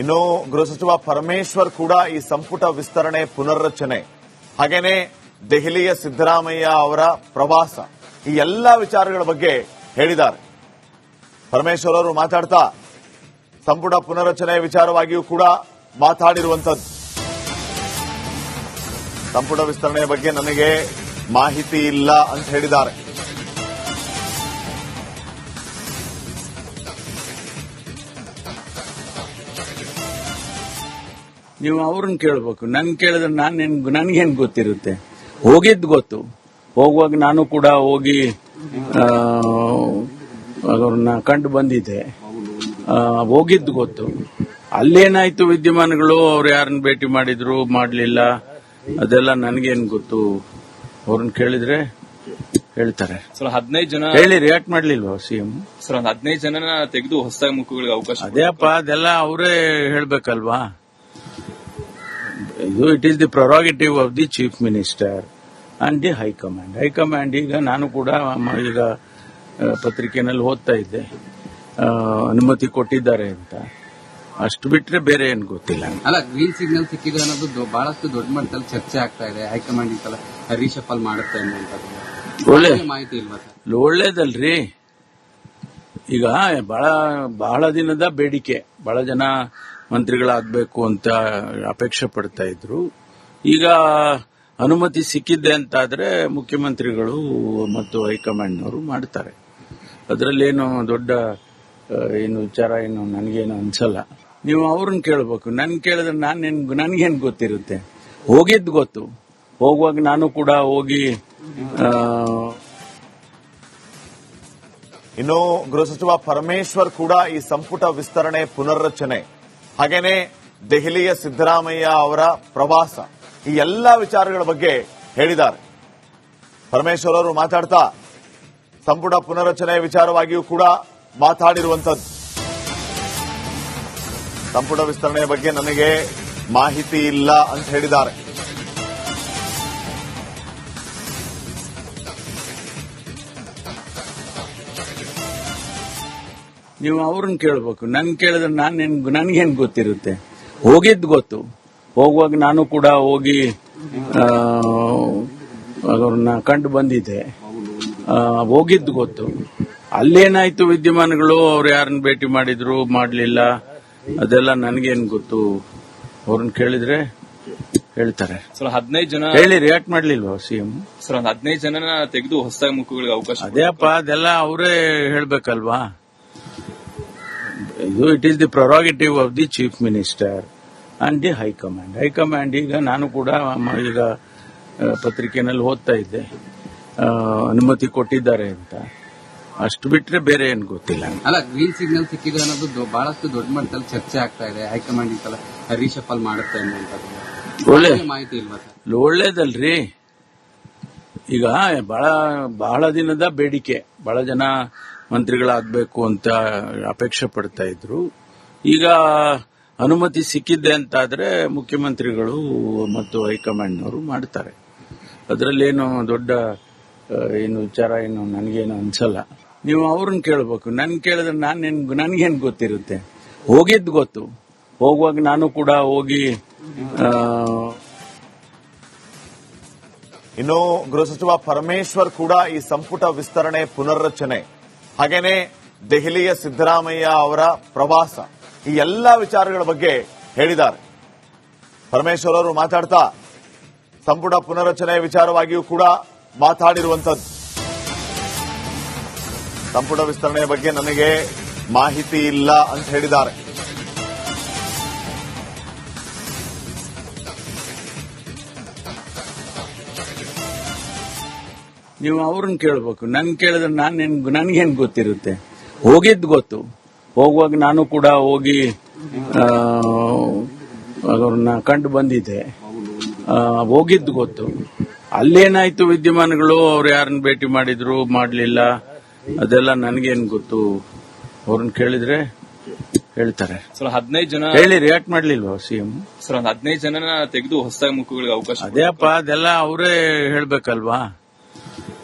ಇನ್ನು ಗೃಹ ಸಚಿವ ಪರಮೇಶ್ವರ್ ಕೂಡ ಈ ಸಂಪುಟ ವಿಸ್ತರಣೆ ಪುನರ್ರಚನೆ ಹಾಗೇನೆ ದೆಹಲಿಯ ಸಿದ್ದರಾಮಯ್ಯ ಅವರ ಪ್ರವಾಸ ಈ ಎಲ್ಲಾ ವಿಚಾರಗಳ ಬಗ್ಗೆ ಹೇಳಿದ್ದಾರೆ. ಪರಮೇಶ್ವರ್ ಅವರು ಮಾತಾಡ್ತಾ ಸಂಪುಟ ಪುನರ್ರಚನೆ ವಿಚಾರವಾಗಿಯೂ ಕೂಡ ಮಾತಾಡಿರುವಂತದ್ದು. ಸಂಪುಟ ವಿಸ್ತರಣೆಯ ಬಗ್ಗೆ ನನಗೆ ಮಾಹಿತಿ ಇಲ್ಲ ಅಂತ ಹೇಳಿದ್ದಾರೆ. ನೀವು ಅವ್ರನ್ನ ಕೇಳಬೇಕು. ನನ್ ಕೇಳಿದ್ರೆ ನನ್ಗೇನ್ ಗೊತ್ತಿರುತ್ತೆ? ಹೋಗಿದ್ ಗೊತ್ತು. ಹೋಗುವಾಗ ನಾನು ಕೂಡ ಹೋಗಿ ಅವ್ರನ್ನ ಕಂಡು ಬಂದಿದ್ದೆ. ಹೋಗಿದ್ದು ಗೊತ್ತು. ಅಲ್ಲೇನಾಯ್ತು ವಿದ್ಯಮಾನಗಳು, ಅವ್ರು ಯಾರನ್ನ ಭೇಟಿ ಮಾಡಿದ್ರು ಮಾಡಲಿಲ್ಲ, ಅದೆಲ್ಲ ನನ್ಗೇನ್ ಗೊತ್ತು? ಅವ್ರನ್ನ ಕೇಳಿದ್ರೆ ಹೇಳ್ತಾರೆ. ಸರ್ 15 ಜನ ಹೇಳಿ, ರಿಯಾಕ್ಟ್ ಮಾಡ್ಲಿಲ್ವಾ ಸಿಎಂ? ಸರ್ 15 ಜನನ ತೆಗೆದು ಹೊಸದಾಗಿ ಮುಖಗಳಿಗೆ ಅವಕಾಶ. ಅದೇಪ್ಪ, ಅದೆಲ್ಲ ಅವರೇ ಹೇಳ್ಬೇಕಲ್ವಾ? ಇದು it is the prerogative of the chief minister and the high command. High command ಈಗ ನಾನು ಕೂಡ ಈಗ ಪತ್ರಿಕೆನಲ್ಲಿ ಓದ್ತಾ ಇದ್ದೆ, ಅನುಮತಿ ಕೊಟ್ಟಿದ್ದಾರೆ ಅಂತ. ಅಷ್ಟು ಬಿಟ್ರೆ ಬೇರೆ ಏನ್ ಗೊತ್ತಿಲ್ಲ. ಅಲ್ಲ, ಗ್ರೀನ್ ಸಿಗ್ನಲ್ ಸಿಕ್ಕಿದೆ ಅನ್ನೋದು ಬಹಳಷ್ಟು ದೊಡ್ಡ ಮಟ್ಟದಲ್ಲಿ ಚರ್ಚೆ ಆಗ್ತಾ ಇದೆ. ಹೈಕಮಾಂಡ್ ಈ ಸಲ ರೀಶಫಲ್ ಮಾಡುತ್ತೆ ಅನ್ನುವಂಥದ್ದು ಒಳ್ಳೆ ಮಾಹಿತಿ ಇಲ್ವಾ ಸರ್? ಒಳ್ಳೇದಲ್ರಿ. ಈಗ ಬಹಳ ದಿನದ ಬೇಡಿಕೆ, ಬಹಳ ಜನ ಮಂತ್ರಿಗಳಾಗಬೇಕು ಅಂತ ಅಪೇಕ್ಷೆ ಪಡ್ತಾ ಇದ್ರು. ಈಗ ಅನುಮತಿ ಸಿಕ್ಕಿದ್ದೆ ಅಂತಾದ್ರೆ ಮುಖ್ಯಮಂತ್ರಿಗಳು ಮತ್ತು ಹೈಕಮಾಂಡ್ನವರು ಮಾಡ್ತಾರೆ. ಅದರಲ್ಲೇನು ದೊಡ್ಡ ಏನು ವಿಚಾರ ಏನು ನನಗೇನು ಅನ್ಸಲ್ಲ. ನೀವು ಅವ್ರನ್ನ ಕೇಳಬೇಕು. ನನ್ ಕೇಳಿದ್ರೆ ನನ್ಗೇನ್ ಗೊತ್ತಿರುತ್ತೆ? ಹೋಗಿದ್ ಗೊತ್ತು. ಹೋಗುವಾಗ ನಾನು ಕೂಡ ಹೋಗಿ ಇನ್ನು ಗೃಹ ಸಚಿವ ಪರಮೇಶ್ವರ್ ಕೂಡ ಈ ಸಂಪುಟ ವಿಸ್ತರಣೆ ಪುನರ್ರಚನೆ ಹಾಗೇನೆ ದೆಹಲಿಯ ಸಿದ್ದರಾಮಯ್ಯ ಅವರ ಪ್ರವಾಸ ಈ ಎಲ್ಲಾ ವಿಚಾರಗಳ ಬಗ್ಗೆ ಹೇಳಿದ್ದಾರೆ. ಪರಮೇಶ್ವರ್ ಅವರು ಮಾತಾಡ್ತಾ ಸಂಪುಟ ಪುನರ್ರಚನೆ ವಿಚಾರವಾಗಿಯೂ ಕೂಡ ಮಾತಾಡಿರುವಂತದ್ದು. ಸಂಪುಟ ವಿಸ್ತರಣೆಯ ಬಗ್ಗೆ ನನಗೆ ಮಾಹಿತಿ ಇಲ್ಲ ಅಂತ ಹೇಳಿದ್ದಾರೆ. ನೀವು ಅವ್ರನ್ನ ಕೇಳಬೇಕು. ನನ್ ಕೇಳಿದ್ರೆ ನನ್ಗೇನ್ ಗೊತ್ತಿರುತ್ತೆ? ಹೋಗಿದ್ ಗೊತ್ತು. ಹೋಗುವಾಗ ನಾನು ಕೂಡ ಹೋಗಿ ಅವ್ರನ್ನ ಕಂಡು ಬಂದಿದ್ದೆ. ಹೋಗಿದ್ದು ಗೊತ್ತು. ಅಲ್ಲೇನಾಯ್ತು ವಿದ್ಯಮಾನಗಳು, ಅವ್ರು ಯಾರನ್ನ ಭೇಟಿ ಮಾಡಿದ್ರು ಮಾಡಲಿಲ್ಲ, ಅದೆಲ್ಲ ನನ್ಗೇನ್ ಗೊತ್ತು? ಅವ್ರನ್ನ ಕೇಳಿದ್ರೆ ಹೇಳ್ತಾರೆ. ಸರ್ 15 ಜನ ಹೇಳಿ, ರಿಯಾಕ್ಟ್ ಮಾಡ್ಲಿಲ್ವಾ ಸಿಎಂ? ಸರ್ 15 ಜನನ ತೆಗೆದು ಹೊಸದಾಗಿ ಮುಖಗಳಿಗೆ ಅವಕಾಶ. ಅದೇಪ್ಪ, ಅದೆಲ್ಲ ಅವರೇ ಹೇಳ್ಬೇಕಲ್ವಾ? ಇದು it is the prerogative of the chief minister and the high command. High command ಈಗ ನಾನು ಕೂಡ ಈಗ ಪತ್ರಿಕೆನಲ್ಲಿ ಓದ್ತಾ ಇದ್ದೆ, ಅನುಮತಿ ಕೊಟ್ಟಿದ್ದಾರೆ ಅಂತ. ಅಷ್ಟು ಬಿಟ್ರೆ ಬೇರೆ ಏನ್ ಗೊತ್ತಿಲ್ಲ. ಅಲ್ಲ, ಗ್ರೀನ್ ಸಿಗ್ನಲ್ ಸಿಕ್ಕಿದೆ ಅನ್ನೋದು ಬಹಳಷ್ಟು ದೊಡ್ಡ ಮಟ್ಟದಲ್ಲಿ ಚರ್ಚೆ ಆಗ್ತಾ ಇದೆ. ಹೈಕಮಾಂಡ್ ಈ ಸಲ ರೀಶಫಲ್ ಮಾಡುತ್ತೆ ಅನ್ನುವಂಥದ್ದು ಒಳ್ಳೆ ಮಾಹಿತಿ ಇಲ್ವಾ ಸರ್? ಒಳ್ಳೇದಲ್ರಿ. ಈಗ ಬಹಳ ದಿನದ ಬೇಡಿಕೆ, ಬಹಳ ಜನ ಮಂತ್ರಿಗಳಾಗಬೇಕು ಅಂತ ಅಪೇಕ್ಷೆ ಪಡ್ತಾ ಇದ್ರು. ಈಗ ಅನುಮತಿ ಸಿಕ್ಕಿದ್ದೆ ಅಂತಾದ್ರೆ ಮುಖ್ಯಮಂತ್ರಿಗಳು ಮತ್ತು ಹೈಕಮಾಂಡ್ನವರು ಮಾಡ್ತಾರೆ. ಅದರಲ್ಲೇನು ದೊಡ್ಡ ಏನು ವಿಚಾರ ಏನು ನನಗೇನು ಅನ್ಸಲ್ಲ. ನೀವು ಅವ್ರನ್ನ ಕೇಳಬೇಕು. ನನ್ ಕೇಳಿದ್ರೆ ನನ್ಗೇನ್ ಗೊತ್ತಿರುತ್ತೆ? ಹೋಗಿದ್ ಗೊತ್ತು. ಹೋಗುವಾಗ ನಾನು ಕೂಡ ಹೋಗಿ ಇನ್ನು ಗೃಹ ಸಚಿವ ಪರಮೇಶ್ವರ್ ಕೂಡ ಈ ಸಂಪುಟ ವಿಸ್ತರಣೆ ಪುನರ್ರಚನೆ ಹಾಗೇನೆ ದೆಹಲಿಯ ಸಿದ್ದರಾಮಯ್ಯ ಅವರ ಪ್ರವಾಸ ಈ ಎಲ್ಲಾ ವಿಚಾರಗಳ ಬಗ್ಗೆ ಹೇಳಿದ್ದಾರೆ. ಪರಮೇಶ್ವರ್ ಅವರು ಮಾತಾಡ್ತಾ ಸಂಪುಟ ಪುನರ್ರಚನೆ ವಿಚಾರವಾಗಿಯೂ ಕೂಡ ಮಾತಾಡಿರುವಂತದ್ದು. ಸಂಪುಟ ವಿಸ್ತರಣೆಯ ಬಗ್ಗೆ ನನಗೆ ಮಾಹಿತಿ ಇಲ್ಲ ಅಂತ ಹೇಳಿದ್ದಾರೆ. ನೀವು ಅವ್ರನ್ನ ಕೇಳಬೇಕು. ನನ್ ಕೇಳಿದ್ರೆ ನನ್ಗೇನ್ ಗೊತ್ತಿರುತ್ತೆ? ಹೋಗಿದ್ ಗೊತ್ತು. ಹೋಗುವಾಗ ನಾನು ಕೂಡ ಹೋಗಿ ಅವ್ರನ್ನ ಕಂಡು ಬಂದಿದ್ದೆ. ಹೋಗಿದ್ದು ಗೊತ್ತು. ಅಲ್ಲೇನಾಯ್ತು ವಿದ್ಯಮಾನಗಳು, ಅವ್ರು ಯಾರನ್ನ ಭೇಟಿ ಮಾಡಿದ್ರು ಮಾಡಲಿಲ್ಲ, ಅದೆಲ್ಲ ನನ್ಗೇನ್ ಗೊತ್ತು? ಅವ್ರನ್ನ ಕೇಳಿದ್ರೆ ಹೇಳ್ತಾರೆ. ಸರ್ 15 ಜನ ಹೇಳಿ, ರಿಯಾಕ್ಟ್ ಮಾಡ್ಲಿಲ್ವಾ ಸಿಎಂ? ಸರ್ 15 ಜನನ ತೆಗೆದು ಹೊಸದಾಗಿ ಮುಖಗಳಿಗೆ ಅವಕಾಶ. ಅದೇಪ್ಪ, ಅದೆಲ್ಲ ಅವರೇ ಹೇಳ್ಬೇಕಲ್ವಾ?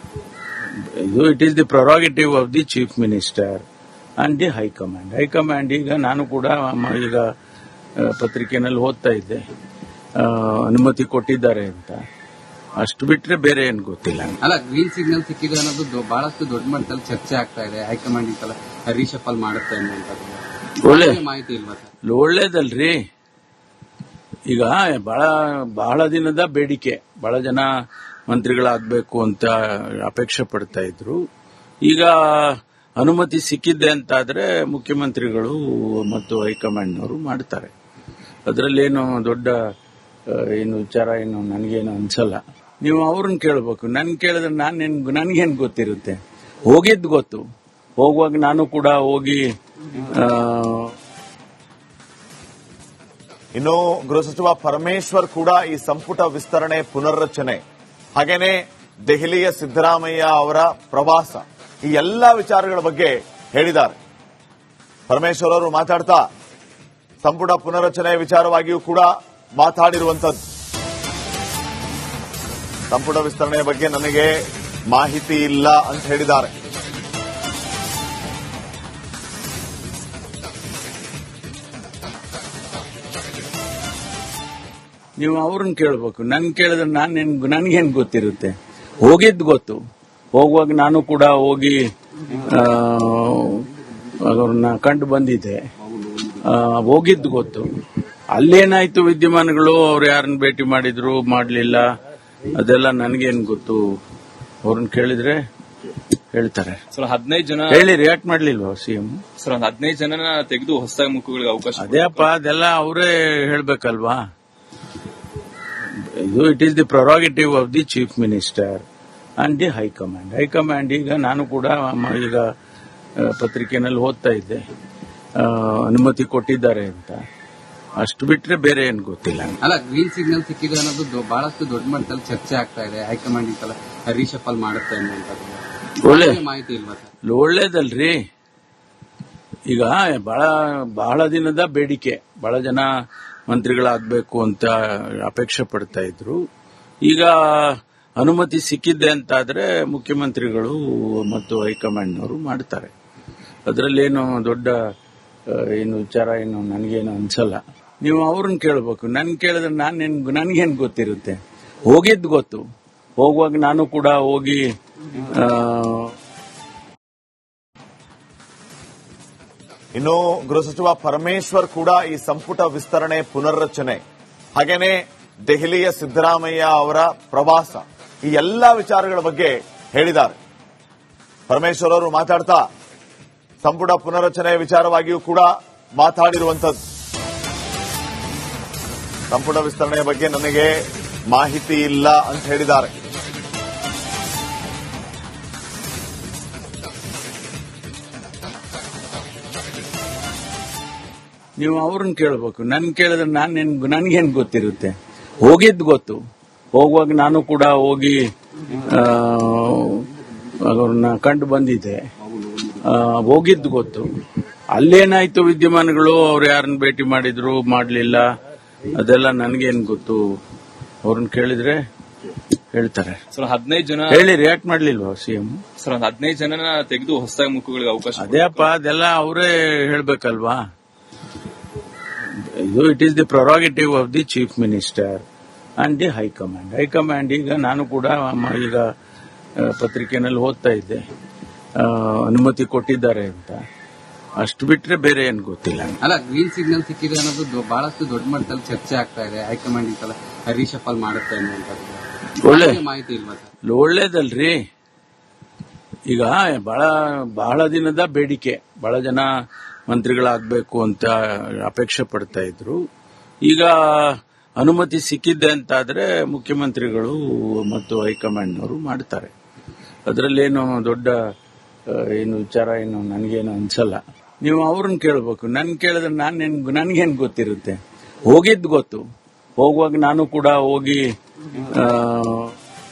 ಇದು it is the prerogative of the chief minister and the high command. High command ಈಗ ನಾನು ಕೂಡ ಈಗ ಪತ್ರಿಕೆನಲ್ಲಿ ಓದ್ತಾ ಇದ್ದೆ, ಅನುಮತಿ ಕೊಟ್ಟಿದ್ದಾರೆ ಅಂತ. ಅಷ್ಟು ಬಿಟ್ರೆ ಬೇರೆ ಏನು ಗೊತ್ತಿಲ್ಲ. ಅಲ್ಲ, ಗ್ರೀನ್ ಸಿಗ್ನಲ್ ಸಿಕ್ಕಿದೆ ಅನ್ನೋದು ಬಹಳಷ್ಟು ದೊಡ್ಡ ಮಟ್ಟದಲ್ಲಿ ಚರ್ಚೆ ಆಗ್ತಾ ಇದೆ. ಹೈಕಮಾಂಡ್ ಈ ಸಲ ರೀಶಫಲ್ ಮಾಡುತ್ತೆ ಅನ್ನುವಂಥದ್ದು ಒಳ್ಳೆ ಮಾಹಿತಿ ಇಲ್ವಾ ಸರ್? ಒಳ್ಳೇದಲ್ರಿ. ಈಗ ಬಹಳ ದಿನದ ಬೇಡಿಕೆ, ಬಹಳ ಜನ ಮಂತ್ರಿಗಳಾಗಬೇಕು ಅಂತ ಅಪೇಕ್ಷೆ ಪಡ್ತಾ ಇದ್ರು. ಈಗ ಅನುಮತಿ ಸಿಕ್ಕಿದ್ದೆ ಅಂತಾದ್ರೆ ಮುಖ್ಯಮಂತ್ರಿಗಳು ಮತ್ತು ಹೈಕಮಾಂಡ್ನವರು ಮಾಡ್ತಾರೆ. ಅದರಲ್ಲೇನು ದೊಡ್ಡ ಏನು ವಿಚಾರ ಏನು ನನಗೇನು ಅನ್ಸಲ್ಲ. ನೀವು ಅವ್ರನ್ನ ಕೇಳಬೇಕು. ನನ್ ಕೇಳಿದ್ರೆ ನನ್ಗೇನ್ ಗೊತ್ತಿರುತ್ತೆ? ಹೋಗಿದ್ ಗೊತ್ತು. ಹೋಗುವಾಗ ನಾನು ಕೂಡ ಹೋಗಿ ಇನ್ನು ಗೃಹ ಸಚಿವ ಪರಮೇಶ್ವರ್ ಕೂಡ ಈ ಸಂಪುಟ ವಿಸ್ತರಣೆ ಪುನರ್ರಚನೆ ಹಾಗೇನೆ ದೆಹಲಿಯ ಸಿದ್ದರಾಮಯ್ಯ ಅವರ ಪ್ರವಾಸ ಈ ಎಲ್ಲಾ ವಿಚಾರಗಳ ಬಗ್ಗೆ ಹೇಳಿದ್ದಾರೆ. ಪರಮೇಶ್ವರ್ ಅವರು ಮಾತಾಡ್ತಾ ಸಂಪುಟ ಪುನರ್ರಚನೆ ವಿಚಾರವಾಗಿಯೂ ಕೂಡ ಮಾತಾಡಿರುವಂತದ್ದು. ಸಂಪುಟ ವಿಸ್ತರಣೆಯ ಬಗ್ಗೆ ನನಗೆ ಮಾಹಿತಿ ಇಲ್ಲ ಅಂತ ಹೇಳಿದ್ದಾರೆ. ನೀವು ಅವ್ರನ್ನ ಕೇಳಬೇಕು. ನನ್ ಕೇಳಿದ್ರೆ ನನ್ಗೇನ್ ಗೊತ್ತಿರುತ್ತೆ? ಹೋಗಿದ್ ಗೊತ್ತು. ಹೋಗುವಾಗ ನಾನು ಕೂಡ ಹೋಗಿ ಅವ್ರನ್ನ ಕಂಡು ಬಂದಿದ್ದೆ. ಹೋಗಿದ್ದು ಗೊತ್ತು. ಅಲ್ಲೇನಾಯ್ತು ವಿದ್ಯಮಾನಗಳು, ಅವ್ರು ಯಾರನ್ನ ಭೇಟಿ ಮಾಡಿದ್ರು ಮಾಡಲಿಲ್ಲ, ಅದೆಲ್ಲ ನನಗೇನ್ ಗೊತ್ತು? ಅವ್ರನ್ನ ಕೇಳಿದ್ರೆ ಹೇಳ್ತಾರೆ. ಸರ್ 15 ಜನ ಹೇಳಿ, ರಿಯಾಕ್ಟ್ ಮಾಡ್ಲಿಲ್ವಾ ಸಿಎಂ? ಸರ್ 15 ಜನನ ತೆಗೆದು ಹೊಸದಾಗಿ ಮುಖಗಳಿಗೆ ಅವಕಾಶ. ಅದೇಪ್ಪ, ಅದೆಲ್ಲ ಅವರೇ ಹೇಳ್ಬೇಕಲ್ವಾ? ಇದು it is the prerogative of the chief minister and the high command. High command ಈಗ ನಾನು ಕೂಡ ಈಗ ಪತ್ರಿಕೆನಲ್ಲಿ ಓದ್ತಾ ಇದ್ದೆ, ಅನುಮತಿ ಕೊಟ್ಟಿದ್ದಾರೆ ಅಂತ. ಅಷ್ಟು ಬಿಟ್ರೆ ಬೇರೆ ಏನು ಗೊತ್ತಿಲ್ಲ. ಅಲ್ಲ, ಗ್ರೀನ್ ಸಿಗ್ನಲ್ ಸಿಕ್ಕಿದೆ ಅನ್ನೋದು ಬಹಳಷ್ಟು ದೊಡ್ಡ ಮಟ್ಟದಲ್ಲಿ ಚರ್ಚೆ ಆಗ್ತಾ ಇದೆ. ಹೈಕಮಾಂಡ್ ಈ ಸಲ ರೀಶಫಲ್ ಮಾಡುತ್ತೆ ಅನ್ನುವಂಥದ್ದು ಒಳ್ಳೆ ಮಾಹಿತಿ ಇಲ್ವಾ ಸರ್? ಒಳ್ಳೇದಲ್ರಿ. ಈಗ ಬಹಳ ದಿನದ ಬೇಡಿಕೆ, ಬಹಳ ಜನ ಮಂತ್ರಿಗಳಾಗಬೇಕು ಅಂತ ಅಪೇಕ್ಷೆ ಪಡ್ತಾ ಇದ್ರು. ಈಗ ಅನುಮತಿ ಸಿಕ್ಕಿದ್ದೆ ಅಂತಾದ್ರೆ ಮುಖ್ಯಮಂತ್ರಿಗಳು ಮತ್ತು ಹೈಕಮಾಂಡ್ನವರು ಮಾಡ್ತಾರೆ. ಅದರಲ್ಲೇನು ದೊಡ್ಡ ಏನು ವಿಚಾರ ಏನು ನನಗೇನು ಅನ್ಸಲ್ಲ. ನೀವು ಅವ್ರನ್ನ ಕೇಳಬೇಕು. ನನ್ ಕೇಳಿದ್ರೆ ನನ್ಗೇನ್ ಗೊತ್ತಿರುತ್ತೆ? ಹೋಗಿದ್ ಗೊತ್ತು. ಹೋಗುವಾಗ ನಾನು ಕೂಡ ಹೋಗಿ ಇನ್ನು ಗೃಹ ಸಚಿವ ಪರಮೇಶ್ವರ್ ಕೂಡ ಈ ಸಂಪುಟ ವಿಸ್ತರಣೆ ಪುನರ್ರಚನೆ ಹಾಗೇನೆ ದೆಹಲಿಯ ಸಿದ್ದರಾಮಯ್ಯ ಅವರ ಪ್ರವಾಸ ಈ ಎಲ್ಲಾ ವಿಚಾರಗಳ ಬಗ್ಗೆ ಹೇಳಿದ್ದಾರೆ. ಪರಮೇಶ್ವರ್ ಅವರು ಮಾತಾಡ್ತಾ ಸಂಪುಟ ಪುನರ್ರಚನೆ ವಿಚಾರವಾಗಿಯೂ ಕೂಡ ಮಾತಾಡಿರುವಂತದ್ದು. ಸಂಪುಟ ವಿಸ್ತರಣೆಯ ಬಗ್ಗೆ ನನಗೆ ಮಾಹಿತಿ ಇಲ್ಲ ಅಂತ ಹೇಳಿದ್ದಾರೆ. ನೀವು ಅವ್ರನ್ನ ಕೇಳಬೇಕು. ನನ್ ಕೇಳಿದ್ರೆ ನನ್ಗೇನ್ ಗೊತ್ತಿರುತ್ತೆ? ಹೋಗಿದ್ ಗೊತ್ತು. ಹೋಗುವಾಗ ನಾನು ಕೂಡ ಹೋಗಿ ಅವ್ರನ್ನ ಕಂಡು ಬಂದಿದ್ದೆ. ಹೋಗಿದ್ದು ಗೊತ್ತು. ಅಲ್ಲೇನಾಯ್ತು ವಿದ್ಯಮಾನಗಳು, ಅವ್ರು ಯಾರನ್ನ ಭೇಟಿ ಮಾಡಿದ್ರು ಮಾಡಲಿಲ್ಲ, ಅದೆಲ್ಲ ನನಗೇನ್ ಗೊತ್ತು? ಅವ್ರನ್ನ ಕೇಳಿದ್ರೆ ಹೇಳ್ತಾರೆ. ಸರ್ 15 ಜನ ಹೇಳಿ, ರಿಯಾಕ್ಟ್ ಮಾಡ್ಲಿಲ್ವಾ ಸಿಎಂ? ಸರ್ 15 ಜನನ ತೆಗೆದು ಹೊಸದಾಗಿ ಮುಖಗಳಿಗೆ ಅವಕಾಶ. ಅದೇಪ್ಪ, ಅದೆಲ್ಲ ಅವರೇ ಹೇಳ್ಬೇಕಲ್ವಾ? ಇದು it is the prerogative of the chief minister and the high command. High command ಈಗ ನಾನು ಕೂಡ ಈಗ ಪತ್ರಿಕೆನಲ್ಲಿ ಓದ್ತಾ ಇದ್ದೆ, ಅನುಮತಿ ಕೊಟ್ಟಿದ್ದಾರೆ ಅಂತ. ಅಷ್ಟು ಬಿಟ್ರೆ ಬೇರೆ ಏನು ಗೊತ್ತಿಲ್ಲ. ಅಲ್ಲ, ಗ್ರೀನ್ ಸಿಗ್ನಲ್ ಸಿಕ್ಕಿದೆ ಅನ್ನೋದು ಬಹಳಷ್ಟು ದೊಡ್ಡ ಮಟ್ಟದಲ್ಲಿ ಚರ್ಚೆ ಆಗ್ತಾ ಇದೆ. ಹೈಕಮಾಂಡ್ ಈ ಸಲ ರೀಶಫಲ್ ಮಾಡುತ್ತೆ ಅನ್ನುವಂಥದ್ದು ಒಳ್ಳೆ ಮಾಹಿತಿ ಇಲ್ವಾ ಸರ್? ಒಳ್ಳೇದಲ್ರಿ. ಈಗ ಬಹಳ ದಿನದ ಬೇಡಿಕೆ, ಬಹಳ ಜನ ಮಂತ್ರಿಗಳಾಗಬೇಕು ಅಂತ ಅಪೇಕ್ಷೆ ಪಡ್ತಾ ಇದ್ರು. ಈಗ ಅನುಮತಿ ಸಿಕ್ಕಿದ್ದೆ ಅಂತಾದ್ರೆ ಮುಖ್ಯಮಂತ್ರಿಗಳು ಮತ್ತು ಹೈಕಮಾಂಡ್ನವರು ಮಾಡ್ತಾರೆ. ಅದರಲ್ಲೇನು ದೊಡ್ಡ ಏನು ವಿಚಾರ ಏನು ನನಗೇನು ಅನ್ಸಲ್ಲ. ನೀವು ಅವ್ರನ್ನ ಕೇಳಬೇಕು. ನನ್ ಕೇಳಿದ್ರೆ ನನ್ಗೇನ್ ಗೊತ್ತಿರುತ್ತೆ? ಹೋಗಿದ್ ಗೊತ್ತು. ಹೋಗುವಾಗ ನಾನು ಕೂಡ ಹೋಗಿ